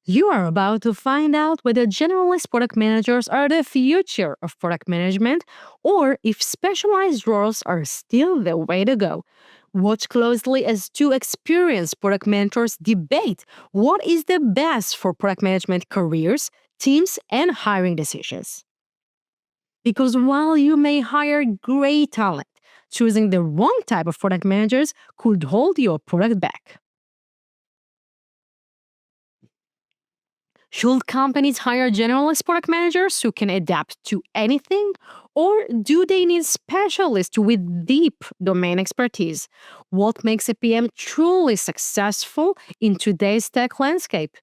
You are about to find out whether generalist product managers are the future of product management or if specialized roles are still the way to go. Watch closely as two experienced product mentors debate what is the best for product management careers, teams, and hiring decisions. Because while you may hire great talent, choosing the wrong type of product managers could hold your product back. Should companies hire generalist product managers who can adapt to anything? Or do they need specialists with deep domain expertise? What makes a PM truly successful in today's tech landscape?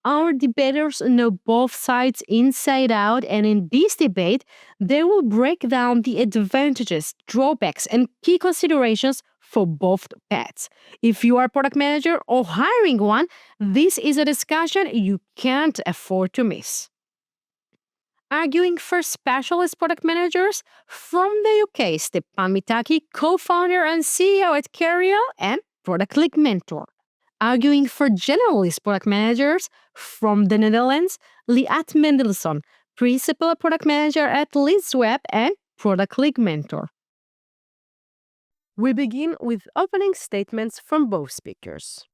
Our debaters know both sides inside out, and in this debate, they will break down the advantages, drawbacks, and key considerations for both paths. If you are a product manager or hiring one, this is a discussion you can't afford to miss. Arguing for specialist product managers from the UK, Stepan Mitaki, co-founder and CEO at Carial and Product League mentor. Arguing for generalist product managers from the Netherlands, Liat Mendelson, principal product manager at Leaseweb and Product League mentor. We begin with opening statements from both speakers.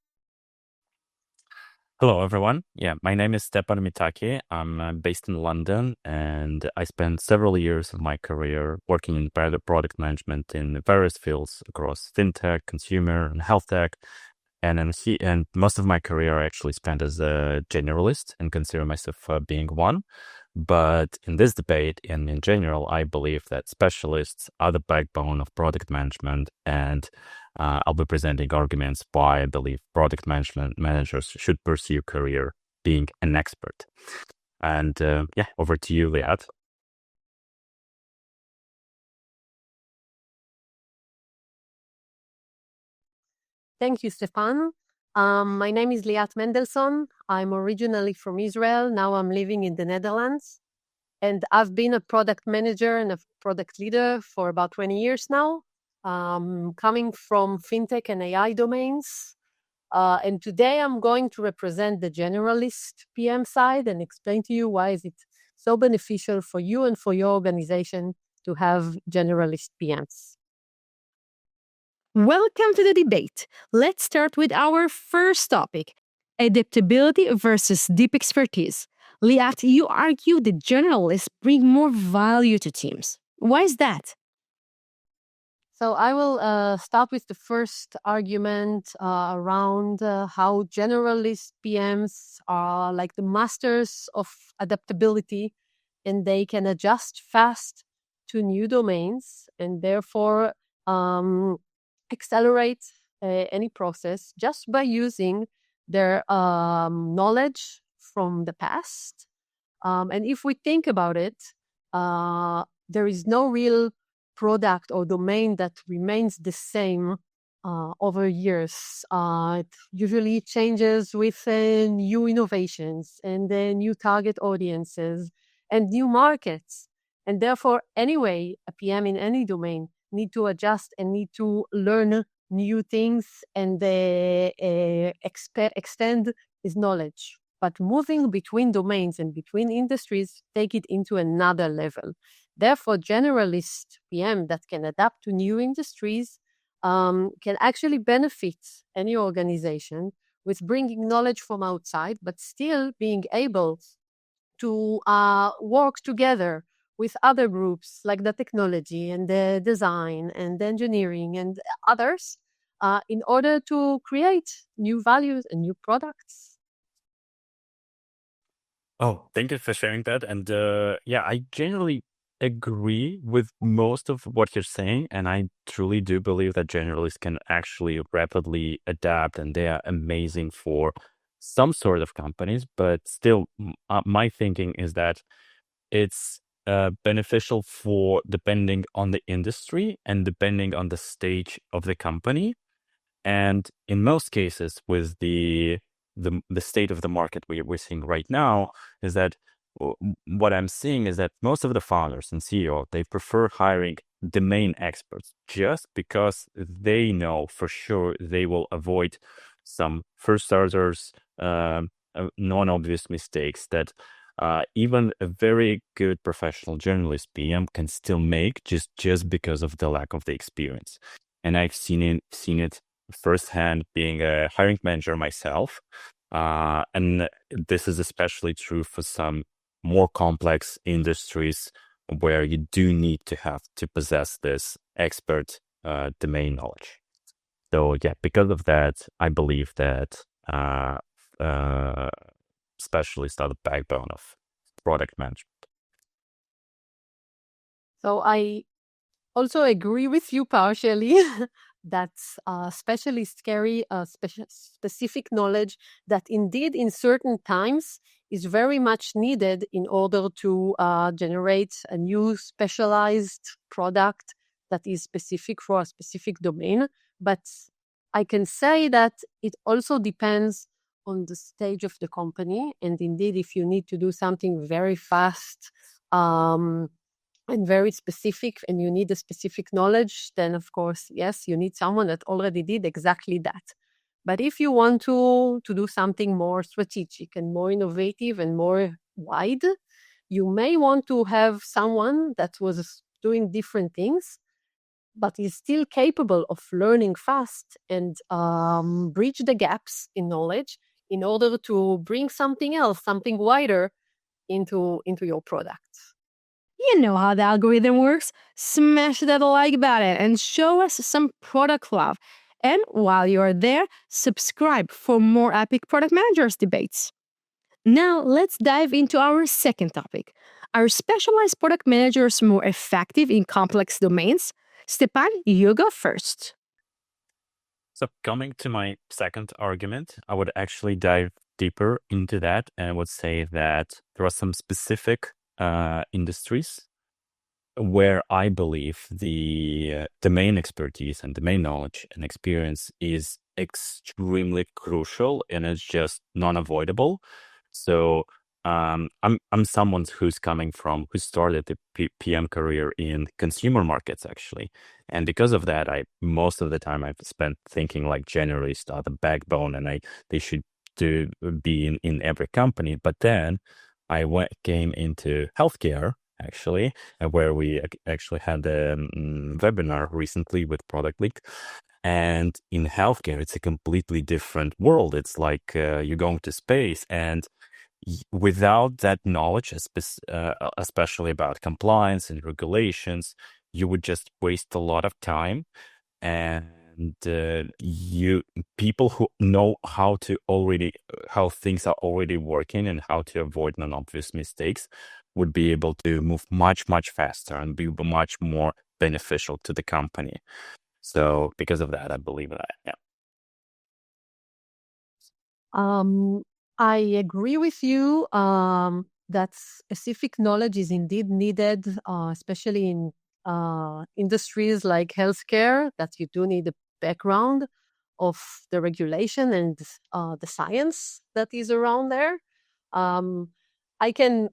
Hello, everyone. My name is Stepan Mitaki. I'm based in London, and I spent several years of my career working in product management in various fields across fintech, consumer, and health tech. And most of my career I actually spent as a generalist and consider myself being one. But in this debate and in general, I believe that specialists are the backbone of product management, and I'll be presenting arguments why I believe product management managers should pursue a career being an expert. And over to you, Liat. Thank you, Stepan. My name is Liat Mendelson. I'm originally from Israel. Now I'm living in the Netherlands. And I've been a product manager and a product leader for about 20 years now, coming from fintech and AI domains. And today I'm going to represent the generalist PM side and explain to you why is it so beneficial for you and for your organization to have generalist PMs. Welcome to the debate. Let's start with our first topic, adaptability versus deep expertise. Liat, you argue that generalists bring more value to teams. Why is that? So I will start with the first argument around how generalist PMs are like the masters of adaptability, and they can adjust fast to new domains and therefore accelerate any process just by using their knowledge from the past. And if we think about it, there is no real product or domain that remains the same over years. It usually changes with new innovations and new target audiences and new markets. And therefore, anyway, a PM in any domain need to adjust and need to learn new things and extend his knowledge. But moving between domains and between industries take it into another level. Therefore, generalist PM that can adapt to new industries can actually benefit any organization with bringing knowledge from outside, but still being able to work together with other groups like the technology and the design and the engineering and others in order to create new values and new products. Oh, thank you for sharing that. And I generally agree with most of what you're saying. And I truly do believe that generalists can actually rapidly adapt, and they are amazing for some sort of companies. But still, my thinking is that it's beneficial for depending on the industry and depending on the stage of the company. And in most cases, with the state of the market we're seeing right now, is that what I'm seeing is that most of the founders and CEO, they prefer hiring domain experts just because they know for sure they will avoid some first starters non-obvious mistakes that even a very good professional generalist PM can still make just because of the lack of the experience. And I've seen it firsthand being a hiring manager myself. And this is especially true for some more complex industries where you do need to have to possess this expert domain knowledge. So yeah, because of that, I believe that specialists are the backbone of product management. So I also agree with you partially that specialists carry a specific knowledge that indeed in certain times is very much needed in order to generate a new specialized product that is specific for a specific domain. But I can say that it also depends on the stage of the company. And indeed, if you need to do something very fast, and very specific, and you need a specific knowledge, then of course, yes, you need someone that already did exactly that. But if you want to do something more strategic and more innovative and more wide, you may want to have someone that was doing different things, but is still capable of learning fast and bridge the gaps in knowledge in order to bring something else, something wider into your product. You know how the algorithm works. Smash that like button and show us some product love. And while you're there, subscribe for more epic product managers debates. Now, let's dive into our second topic. Are specialized product managers more effective in complex domains? Stepan, you go first. So coming to my second argument, I would actually dive deeper into that and would say that there are some specific industries where I believe the domain expertise and domain knowledge and experience is extremely crucial, and it's just non-avoidable. So I'm someone who started the PM career in consumer markets actually, and because of that, most of the time I've spent thinking like generalists are the backbone, and they should be in every company. But then I came into healthcare actually, where we actually had a webinar recently with Product League. And in healthcare, it's a completely different world. It's like you're going to space, and without that knowledge, especially about compliance and regulations, you would just waste a lot of time. And people who know how things are already working and how to avoid non-obvious mistakes would be able to move much, much faster and be much more beneficial to the company. So because of that, I believe that, yeah. I agree with you that specific knowledge is indeed needed, especially in industries like healthcare, that you do need a background of the regulation and the science that is around there. I can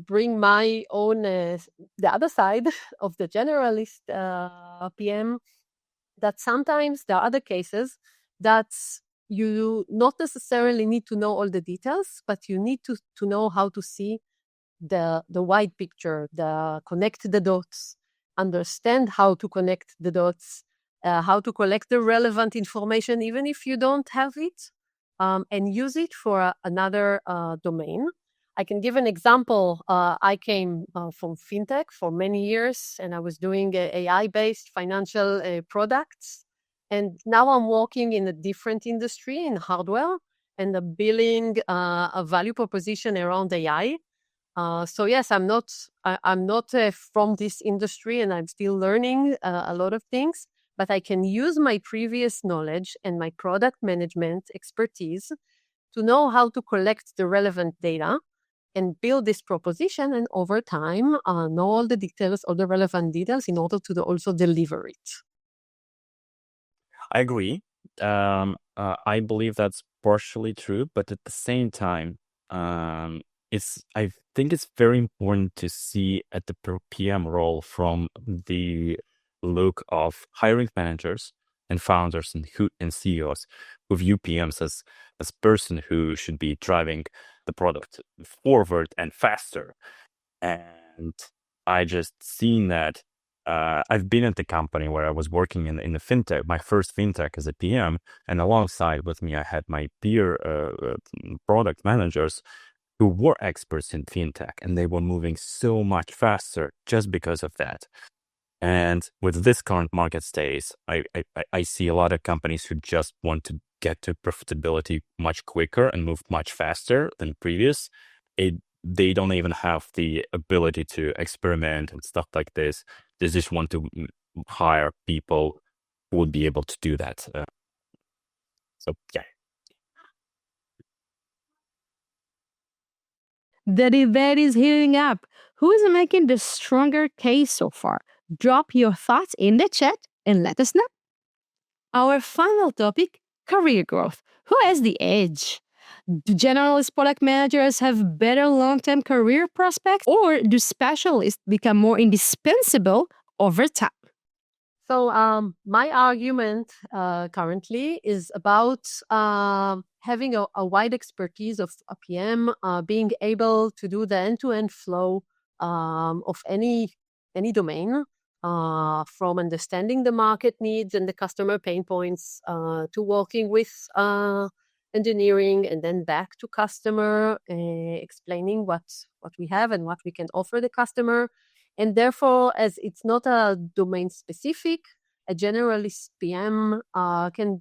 bring my own, the other side of the generalist PM, that sometimes there are other cases that you not necessarily need to know all the details, but you need to know how to see the wide picture, connect the dots, understand how to connect the dots, how to collect the relevant information, even if you don't have it, and use it for another domain. I can give an example. I came from fintech for many years, and I was doing AI-based financial products. And now I'm working in a different industry, in hardware, and building a value proposition around AI. So yes, I'm not from this industry, and I'm still learning a lot of things. But I can use my previous knowledge and my product management expertise to know how to collect the relevant data and build this proposition, and over time know all the details, all the relevant details, in order to also deliver it. I agree. I believe that's partially true, but at the same time, I think it's very important to see at the PM role from the look of hiring managers and founders and CEOs who view PMs as person who should be driving the product forward and faster. And I just seen that. I've been at the company where I was working in the fintech, my first fintech as a PM, and alongside with me, I had my peer product managers who were experts in fintech, and they were moving so much faster just because of that. And with this current market status, I see a lot of companies who just want to get to profitability much quicker and move much faster than previous. They don't even have the ability to experiment and stuff like this. They just want to hire people who would be able to do that. So yeah. The debate is heating up. Who is making the stronger case so far? Drop your thoughts in the chat and let us know. Our final topic, career growth. Who has the edge? Do generalist product managers have better long-term career prospects, or do specialists become more indispensable over time? So my argument currently is about having a wide expertise of a PM, being able to do the end-to-end flow of any domain, from understanding the market needs and the customer pain points to working with engineering and then back to customer, explaining what we have and what we can offer the customer. And therefore, as it's not a domain specific, a generalist PM can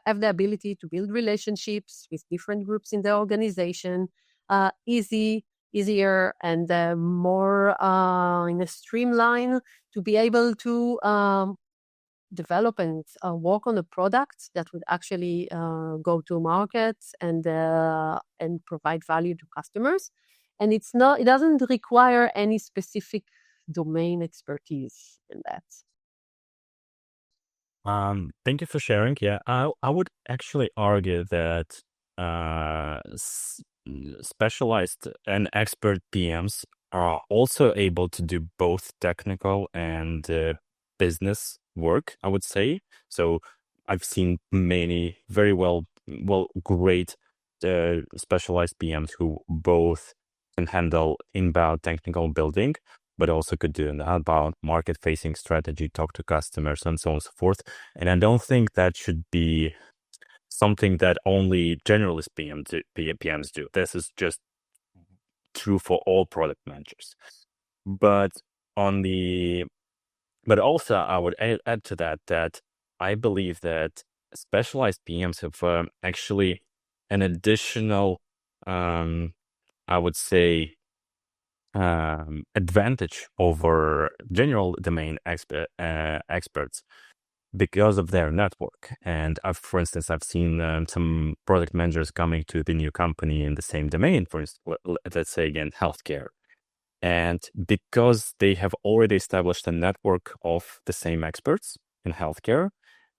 have the ability to build relationships with different groups in the organization, easier and more in a streamline, to be able to develop and work on a product that would actually go to market and provide value to customers. And it doesn't require any specific domain expertise in that. Thank you for sharing. Yeah, I would actually argue that specialized and expert PMs are also able to do both technical and business work, I would say. So I've seen many very great specialized PMs who both can handle inbound technical building, but also could do an outbound market-facing strategy, talk to customers, and so on and so forth. And I don't think that should be something that only generalist PMs do. This is just true for all product managers. But also I would add to that I believe that specialized PMs have actually an additional, I would say, advantage over general domain experts because of their network. And for instance, I've seen some product managers coming to the new company in the same domain, for instance, let's say again, healthcare. And because they have already established a network of the same experts in healthcare,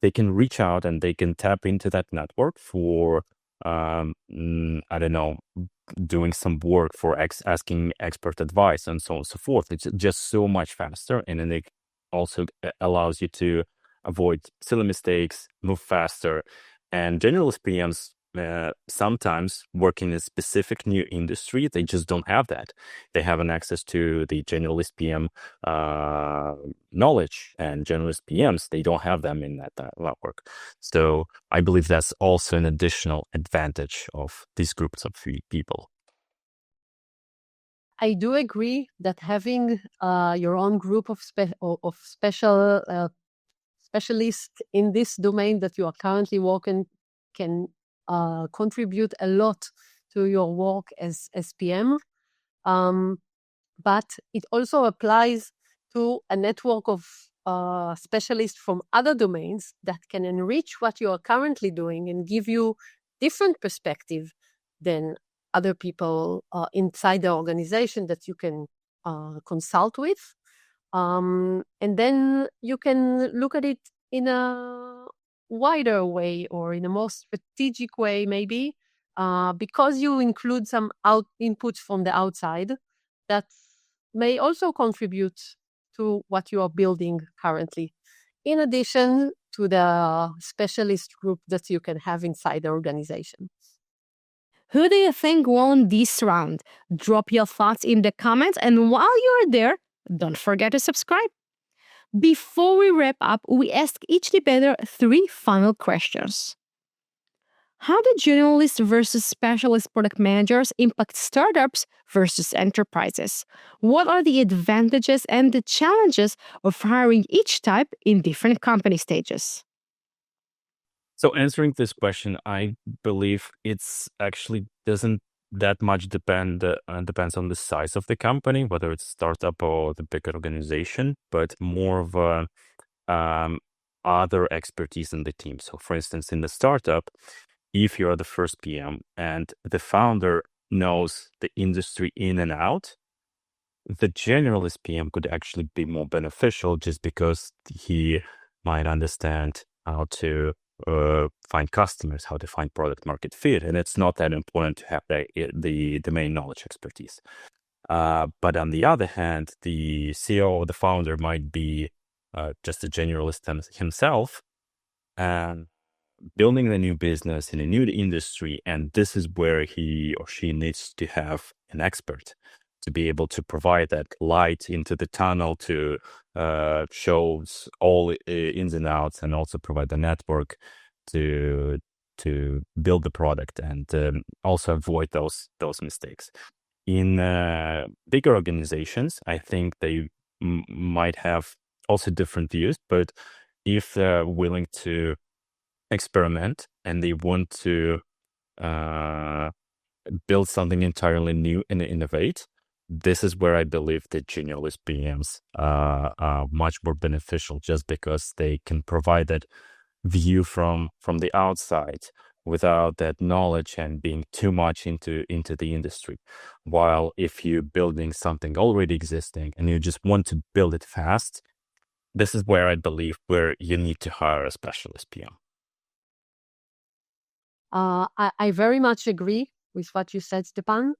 they can reach out and they can tap into that network for, I don't know, doing some work for asking expert advice and so on and so forth. It's just so much faster. And then it also allows you to avoid silly mistakes, move faster. And generalist PMs sometimes work in a specific new industry. They just don't have that. They have an access to the generalist PM knowledge, and generalist PMs, they don't have them in that network. So I believe that's also an additional advantage of these groups of people. I do agree that having your own group of specialists in this domain that you are currently working can contribute a lot to your work as PM. But it also applies to a network of specialists from other domains that can enrich what you are currently doing and give you different perspective than other people inside the organization that you can consult with. And then you can look at it in a wider way or in a more strategic way, maybe, because you include some inputs from the outside that may also contribute to what you are building currently. in addition to the specialist group that you can have inside the organization. Who do you think won this round? Drop your thoughts in the comments, and while you're there, don't forget to subscribe. Before we wrap up, we ask each debater 3 final questions. How do generalist versus specialist product managers impact startups versus enterprises? What are the advantages and the challenges of hiring each type in different company stages? So answering this question, I believe it's actually doesn't that much depends on the size of the company, whether it's startup or the big organization, but more of a other expertise in the team. So for instance, in the startup, if you're the first PM and the founder knows the industry in and out, the generalist PM could actually be more beneficial just because he might understand how to find customers, how to find product market fit. And it's not that important to have the domain knowledge expertise. But on the other hand, the CEO or the founder might be just a generalist himself and building the new business in a new industry. And this is where he or she needs to have an expert to be able to provide that light into the tunnel, to show all ins and outs, and also provide the network to build the product and also avoid those mistakes. In bigger organizations, I think they might have also different views, but if they're willing to experiment and they want to build something entirely new and innovate, this is where I believe the generalist PMs are much more beneficial, just because they can provide that view from the outside without that knowledge and being too much into the industry. While if you're building something already existing and you just want to build it fast, this is where I believe where you need to hire a specialist PM. I very much agree with what you said, Stepan.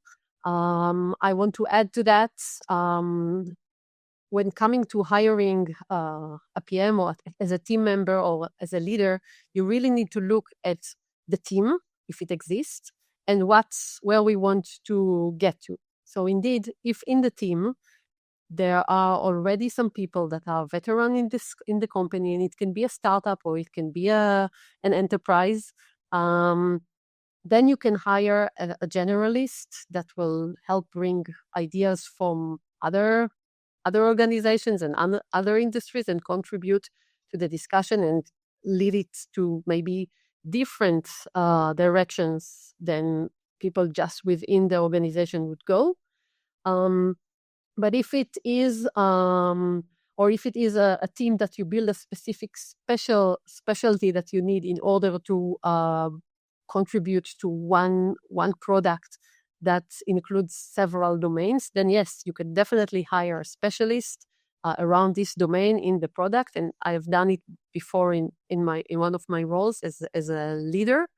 I want to add to that, when coming to hiring a PM or as a team member or as a leader, you really need to look at the team, if it exists, and where we want to get to. So indeed, if in the team there are already some people that are veteran in the company, and it can be a startup or it can be an enterprise, then you can hire a generalist that will help bring ideas from other organizations and other industries and contribute to the discussion and lead it to maybe different directions than people just within the organization would go. But if it is or if it is a team that you build a specific specialty that you need in order to contribute to one product that includes several domains, then yes, you can definitely hire a specialist around this domain in the product. And I've done it before in one of my roles as a leader.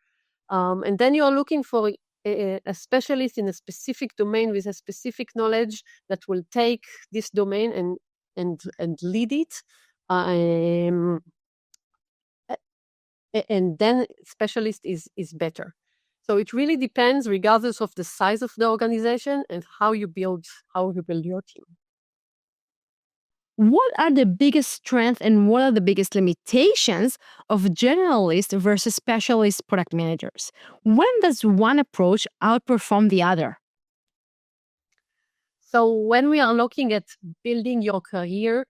And then you're looking for a specialist in a specific domain with a specific knowledge that will take this domain and lead it. And then specialist is better. So it really depends, regardless of the size of the organization and how you build your team. What are the biggest strengths and what are the biggest limitations of generalist versus specialist product managers? When does one approach outperform the other? So when we are looking at building your career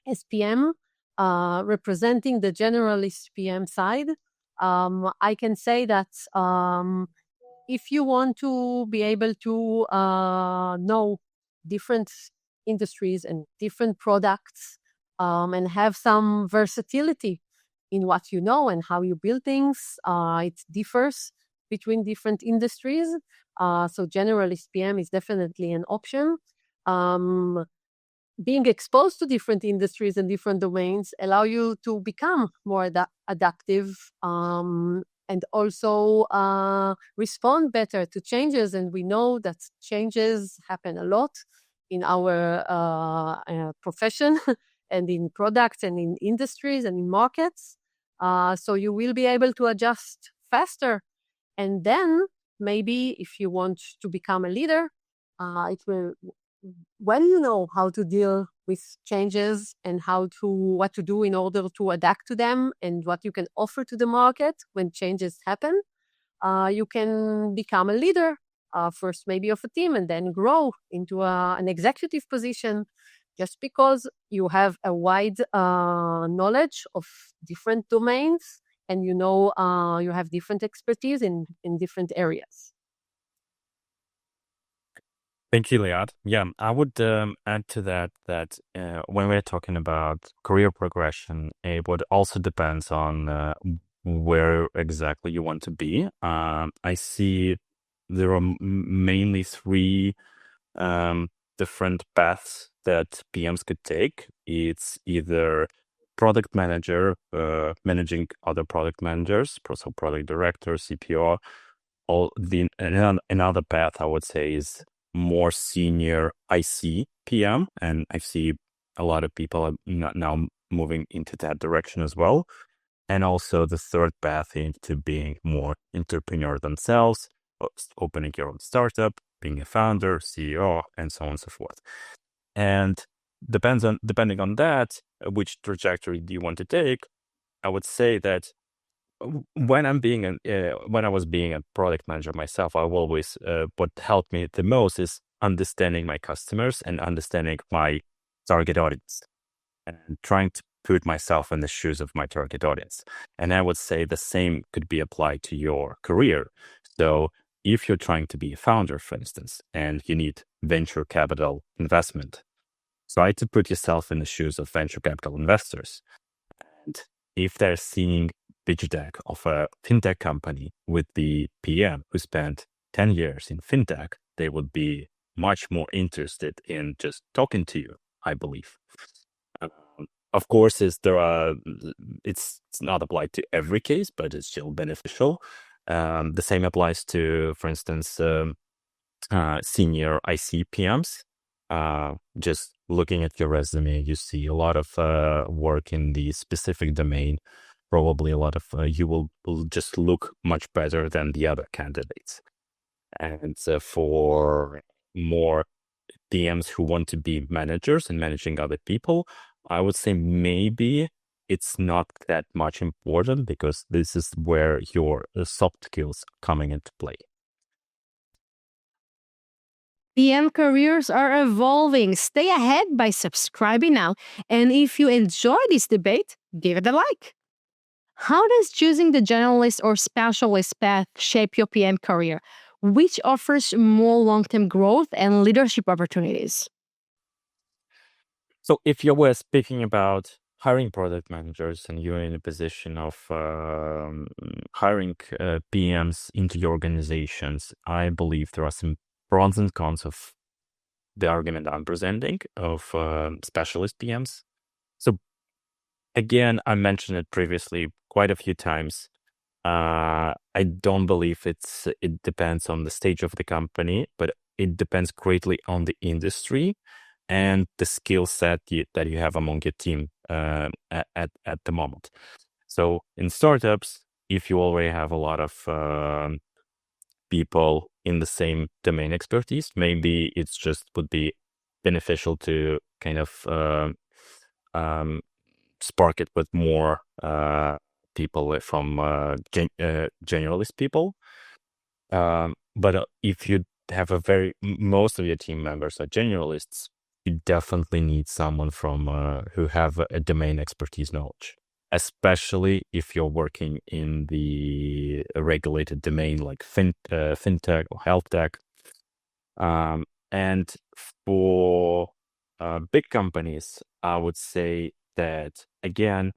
as PM, representing the generalist PM side, I can say that if you want to be able to know different industries and different products, and have some versatility in what you know and how you build things, it differs between different industries. So generalist PM is definitely an option. Being exposed to different industries and different domains allow you to become more adaptive, and also respond better to changes. And we know that changes happen a lot in our profession, and in products and in industries and in markets. So you will be able to adjust faster. And then maybe if you want to become a leader, it will, when you know how to deal with changes and what to do in order to adapt to them and what you can offer to the market when changes happen, you can become a leader, first maybe of a team, and then grow into an executive position, just because you have a wide knowledge of different domains and you know you have different expertise in different areas. Thank you, Liat. Yeah, I would add to that when we're talking about career progression, it would also depends on where exactly you want to be. I see there are mainly three different paths that PMs could take. It's either product manager, managing other product managers, so product director, CPO. Another path I would say is more senior IC PM, and I see a lot of people are now moving into that direction as well. And also the third path into being more entrepreneur themselves, opening your own startup, being a founder, CEO, and so on and so forth. And depending on that, which trajectory do you want to take? I would say that when I was being a product manager myself, I always what helped me the most is understanding my customers and understanding my target audience and trying to put myself in the shoes of my target audience. And I would say the same could be applied to your career. So if you're trying to be a founder, for instance, and you need venture capital investment, try to put yourself in the shoes of venture capital investors. And if they're seeing pitch deck of a fintech company with the PM who spent 10 years in fintech, they would be much more interested in just talking to you, I believe. Of course, it's not applied to every case, but it's still beneficial. The same applies to, for instance, senior IC PMs. Just looking at your resume, you see a lot of work in the specific domain. Probably a lot of you will just look much better than the other candidates. And for more PMs who want to be managers and managing other people, I would say maybe it's not that much important, because this is where your soft skills coming into play. PM careers are evolving. Stay ahead by subscribing now. And if you enjoy this debate, give it a like. How does choosing the generalist or specialist path shape your PM career? Which offers more long-term growth and leadership opportunities? So if you were speaking about hiring product managers and you're in a position of hiring PMs into your organizations, I believe there are some pros and cons of the argument I'm presenting of specialist PMs. So again, I mentioned it previously quite a few times. I don't believe it depends on the stage of the company, but it depends greatly on the industry and the skill set that you have among your team at the moment. So in startups, if you already have a lot of people in the same domain expertise, maybe it's just would be beneficial to kind of spark it with more people from generalist people. But if you have most of your team members are generalists, you definitely need someone from who have a domain expertise knowledge, especially if you're working in the regulated domain like fintech or health tech. And for big companies, I would say that, again,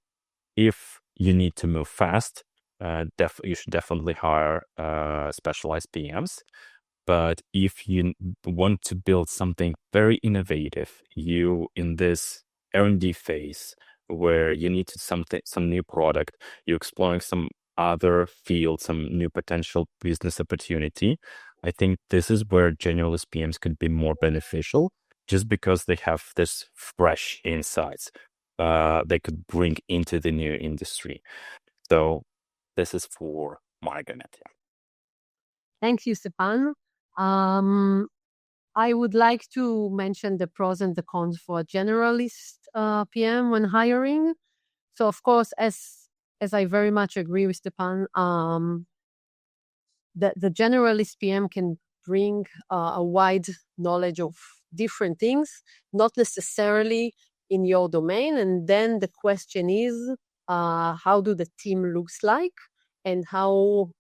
if you need to move fast, you should definitely hire specialized PMs. But if you want to build something very innovative, you in this R&D phase where you need some new product, you're exploring some other field, some new potential business opportunity, I think this is where generalist PMs could be more beneficial, just because they have this fresh insights. they could bring into the new industry. So this is for my argument. Yeah. Thank you, Stepan. I would like to mention the pros and the cons for a generalist PM when hiring. So, of course, as I very much agree with Stepan, the generalist PM can bring a wide knowledge of different things, not necessarily in your domain. And then the question is, how do the team looks like, and how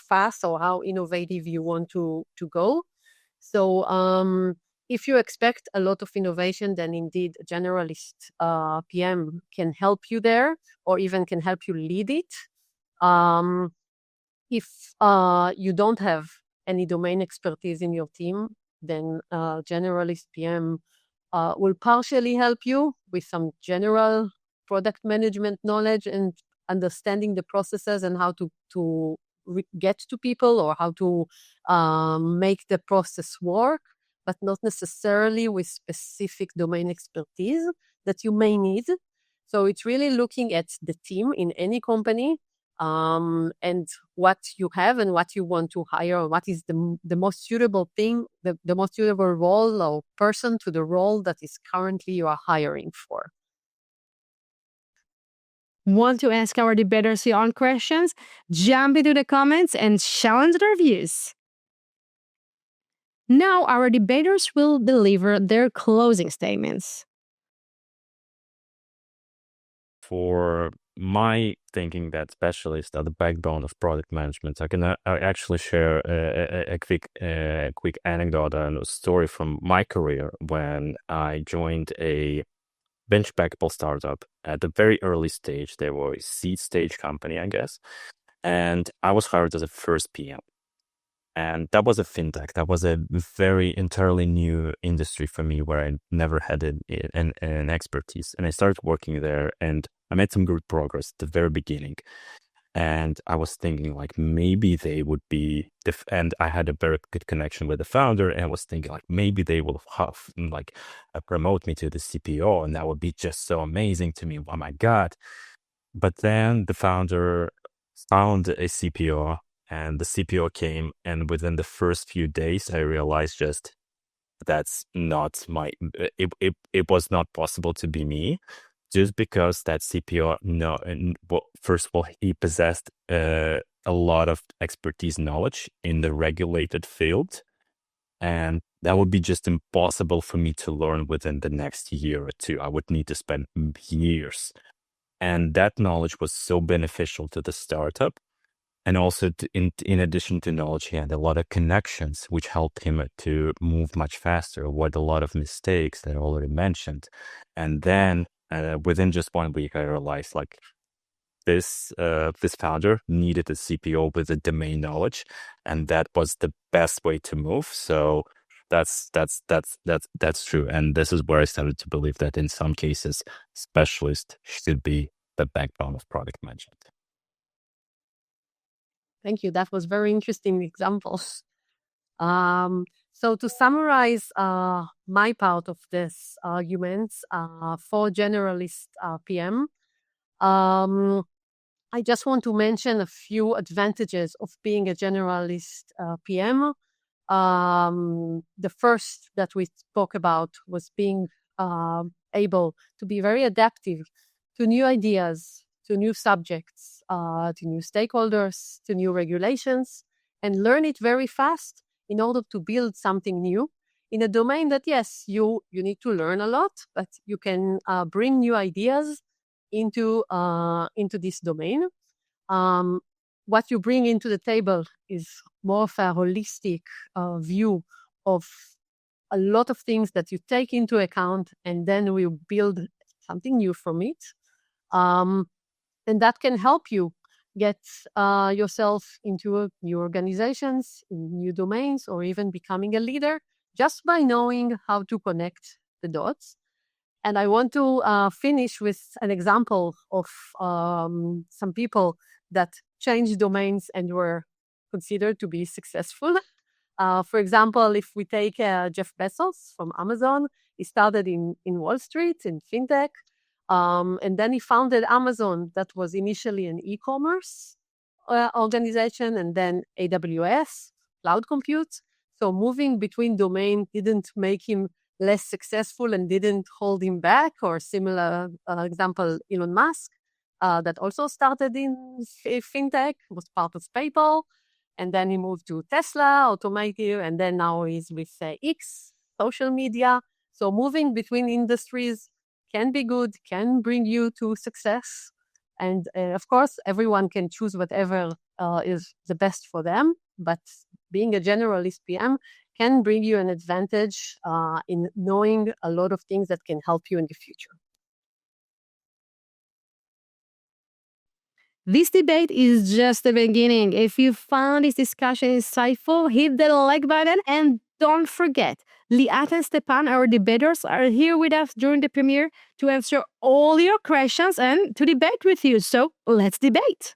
fast or how innovative you want to go. So if you expect a lot of innovation, then indeed a generalist PM can help you there, or even can help you lead it. If you don't have any domain expertise in your team, then generalist PM will partially help you with some general product management knowledge and understanding the processes and how to get to people, or how to make the process work, but not necessarily with specific domain expertise that you may need. So it's really looking at the team in any company, and what you have and what you want to hire, or what is the most suitable thing, the most suitable role or person to the role that is currently you are hiring for. Want to ask our debaters your own questions? Jump into the comments and challenge their views. Now our debaters will deliver their closing statements. For my thinking that specialists are the backbone of product management, I can actually share a quick anecdote and a story from my career when I joined a bench backable startup at the very early stage. They were a seed stage company, I guess, and I was hired as a first PM. And that was a fintech. That was a very entirely new industry for me, where I never had an expertise. And I started working there, and I made some good progress at the very beginning. And I was thinking, like, maybe they would be, and I had a very good connection with the founder, and I was thinking, like, maybe they will promote me to the CPO, and that would be just so amazing to me. Oh my God. But then the founder found a CPO, and the CPO came, and within the first few days, I realized just that's not my. It was not possible to be me, just because that CPO. No, well, first of all, he possessed a lot of expertise, knowledge in the regulated field, and that would be just impossible for me to learn within the next year or two. I would need to spend years, and that knowledge was so beneficial to the startup. And also, in addition to knowledge, he had a lot of connections, which helped him to move much faster, avoid a lot of mistakes that I already mentioned. And then within just 1 week, I realized, like, this founder needed a CPO with the domain knowledge, and that was the best way to move. So that's true. And this is where I started to believe that in some cases, specialists should be the backbone of product management. Thank you. That was very interesting examples. So to summarize my part of this argument for generalist PM, I just want to mention a few advantages of being a generalist PM. The first that we spoke about was being able to be very adaptive to new ideas, to new subjects, to new stakeholders, to new regulations, and learn it very fast in order to build something new in a domain that, yes, you need to learn a lot, but you can bring new ideas into this domain. What you bring into the table is more of a holistic view of a lot of things that you take into account, and then we build something new from it. And that can help you get yourself into new organizations, new domains, or even becoming a leader just by knowing how to connect the dots. And I want to finish with an example of some people that changed domains and were considered to be successful. For example, if we take Jeff Bezos from Amazon, he started in Wall Street, in fintech. And then he founded Amazon, that was initially an e-commerce organization, and then AWS, cloud compute. So moving between domain didn't make him less successful and didn't hold him back. Or similar example, Elon Musk, that also started in fintech, was part of PayPal, and then he moved to Tesla, automotive, and then now he's with X, social media. So moving between industries can be good, can bring you to success. And of course, everyone can choose whatever is the best for them. But being a generalist PM can bring you an advantage in knowing a lot of things that can help you in the future. This debate is just the beginning. If you found this discussion insightful, hit the like button and don't forget, Liat and Stepan, our debaters, are here with us during the premiere to answer all your questions and to debate with you. So let's debate.